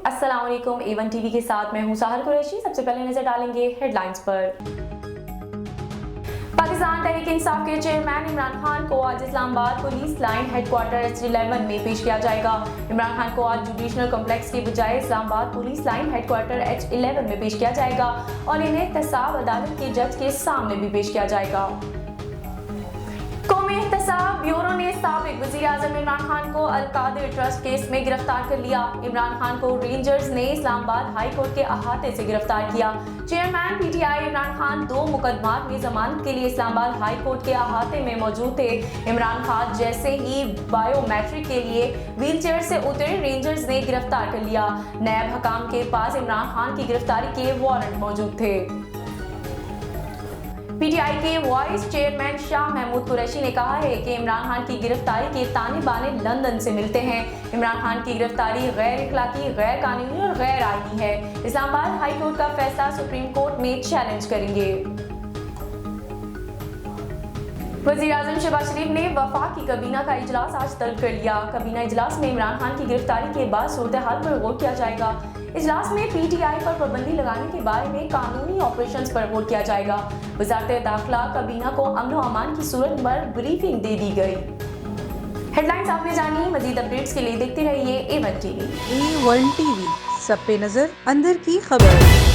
अस्सलाम वालेकुम। A1 TV के साथ मैं हूं साहर कुरैशी। सबसे पहले नजर डालेंगे हेडलाइंस पर। पाकिस्तान तहरीक इंसाफ के चेयरमैन इमरान खान को आज Islamabad police line headquarter H11 में पेश किया जाएगा। इमरान खान को आज जुडिशनल कॉम्प्लेक्स के बजाय Islamabad police line headquarter H11 में पेश किया जाएगा और इन्हें एहतसाब अदालत के जज के सामने भी पेश किया जाएगा। कौमी एहतसाब ब्यूरो ने साबिक वज़ीर-ए-आज़म इमरान खान को अल-कादिर ट्रस्ट केस में गिरफ्तार कर लिया। इमरान खान को रेंजर्स ने इस्लामाबाद हाई कोर्ट के अहाते से गिरफ्तार किया। चेयरमैन PTI इमरान खान 2 मुकदमात में जमानत के लिए इस्लामाबाद हाई कोर्ट के अहाते में मौजूद थे। इमरान खान जैसे ही बायोमेट्रिक के लिए व्हीलचेयर से उतरे, रेंजर्स ने गिरफ्तार कर लिया। नैब हकाम के पास इमरान खान की गिरफ्तारी के वारंट मौजूद थे। PTI के वाइस चेयरमैन शाह महमूद कुरैशी ने कहा है कि इमरान खान की गिरफ्तारी के ताने बाने लंदन से मिलते हैं। इमरान खान की गिरफ्तारी गैर इखलाकी, गैर कानूनी और गैर आईनी है। इस्लामाबाद हाई कोर्ट का फैसला सुप्रीम कोर्ट में चैलेंज करेंगे। वज़ीर-ए-आज़म शहबाज शरीफ ने वफाक की कबीना का इजलास आज तलब कर लिया। कबीना इजलास में इमरान खान की गिरफ्तारी के बाद सूरत हाल पर गौर किया जाएगा। इजलास में PTI पर पाबंदी लगाने के बारे में कानूनी ऑपरेशंस पर गौर किया जाएगा। वज़ारत दाखिला कबीना को अमन व अमान की सूरत पर ब्रीफिंग दे दी गई। हेडलाइंस आपने जानी। मजीद अपडेट्स के लिए देखते रहिए A1 टीवी। A1 टीवी, सब पे नजर, अंदर की खबर।